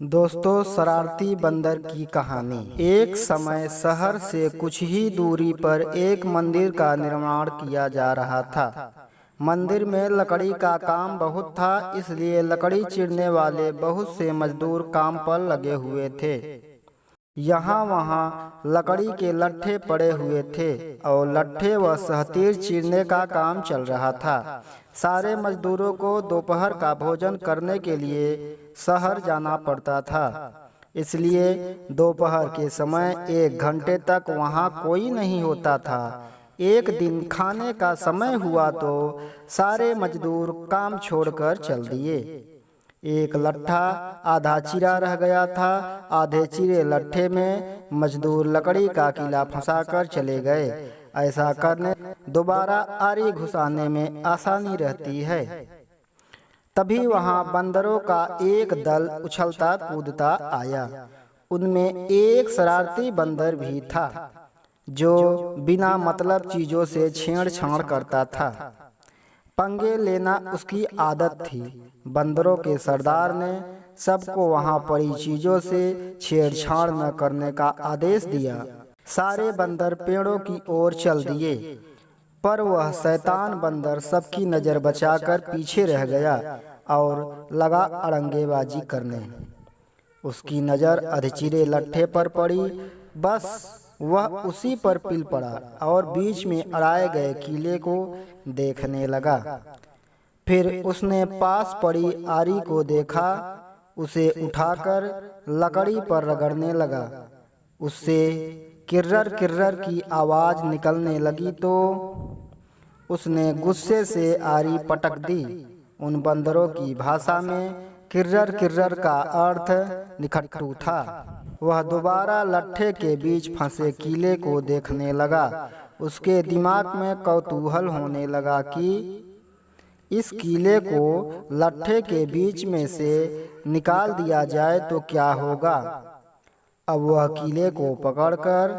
दोस्तों, शरारती बंदर की कहानी। एक समय शहर से कुछ ही दूरी पर एक मंदिर का निर्माण किया जा रहा था। मंदिर में लकड़ी का काम बहुत था, इसलिए लकड़ी चीरने वाले बहुत से मजदूर काम पर लगे हुए थे। यहाँ वहाँ लकड़ी के लट्ठे पड़े हुए थे और लट्ठे व सहतीर चीरने का काम चल रहा था। सारे मजदूरों को दोपहर का भोजन करने के लिए शहर जाना पड़ता था, इसलिए दोपहर के समय 1 घंटे तक वहाँ कोई नहीं होता था। एक दिन खाने का समय हुआ तो सारे मजदूर काम छोड़कर चल दिए। एक लट्ठा आधा चिरा रह गया था। आधे चिरे लट्ठे में मजदूर लकड़ी का किला फंसाकर चले गए। ऐसा करने दोबारा आरी घुसाने में आसानी रहती है। तभी वहां बंदरों का एक दल उछलता कूदता आया। उनमें एक शरारती बंदर भी था, जो बिना मतलब चीजों से छेड़छाड़ करता था। पंगे लेना उसकी आदत थी। बंदरों के सरदार ने सबको वहां पड़ी चीजों से छेड़छाड़ न करने का आदेश दिया। सारे बंदर पेड़ों की ओर चल दिए, पर वह शैतान बंदर सबकी नजर बचाकर पीछे रह गया और लगा अड़ंगेबाजी करने। उसकी नजर अधचिरे लट्ठे पर पड़ी। बस वह उसी पर पिल पड़ा और बीच में अड़ाए गए किले को देखने लगा। फिर उसने पास पड़ी आरी को देखा, उसे उठाकर लकड़ी पर रगड़ने लगा। उससे किर्रर किर्रर की आवाज निकलने लगी तो उसने गुस्से से आरी पटक दी। उन बंदरों की भाषा में किर्रर किर्रर का अर्थ निखट्टू था। वह दोबारा लट्ठे के बीच फंसे किले को देखने लगा। उसके दिमाग में कौतूहल होने लगा कि इस किले को लट्ठे के बीच में से निकाल दिया जाए तो क्या होगा। अब वह किले को पकड़कर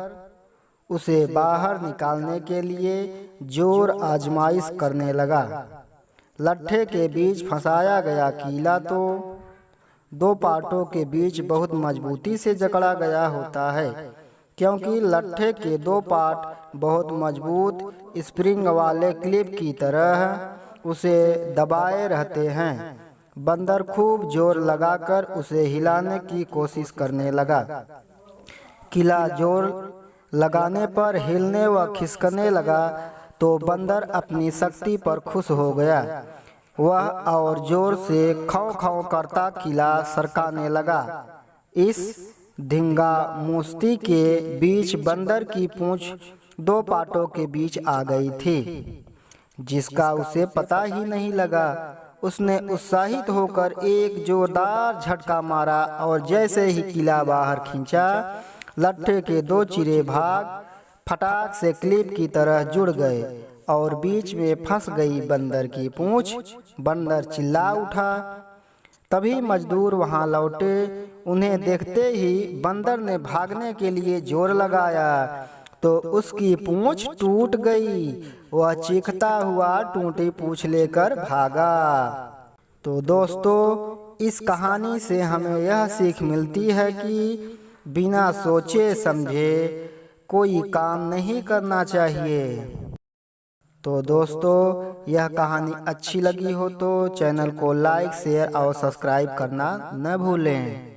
उसे बाहर निकालने के लिए जोर आजमाइश करने लगा। लट्ठे के बीच फंसाया गया किला तो दो पार्टों के बीच बहुत मजबूती से जकड़ा गया होता है, क्योंकि लट्ठे के दो पार्ट बहुत मजबूत स्प्रिंग वाले क्लिप की तरह उसे दबाए रहते हैं। बंदर खूब जोर लगाकर उसे हिलाने की कोशिश करने लगा। किला जोर लगाने पर हिलने व खिसकने लगा तो बंदर अपनी शक्ति पर खुश हो गया। वह और जोर से खौं खौं करता किला सरकाने लगा। इस धिंगा मुश्ती के बीच बंदर की पूंछ दो पाटों के बीच आ गई थी, जिसका उसे पता ही नहीं लगा। उसने उत्साहित होकर एक जोरदार झटका मारा और जैसे ही किला बाहर खींचा, लट्ठे के दो चिरे भाग फटाक से क्लिप की तरह जुड़ गए और बीच में फंस गई बंदर की पूंछ। बंदर चिल्ला उठा। तभी मजदूर वहां लौटे। उन्हें देखते ही बंदर ने भागने के लिए जोर लगाया तो उसकी पूंछ टूट गई। वह चीखता हुआ टूटी पूंछ लेकर भागा। तो दोस्तों, इस कहानी से हमें यह सीख मिलती है कि बिना सोचे समझे कोई काम नहीं करना चाहिए। तो दोस्तों, यह कहानी अच्छी लगी हो तो चैनल को लाइक, शेयर और सब्सक्राइब करना न भूलें।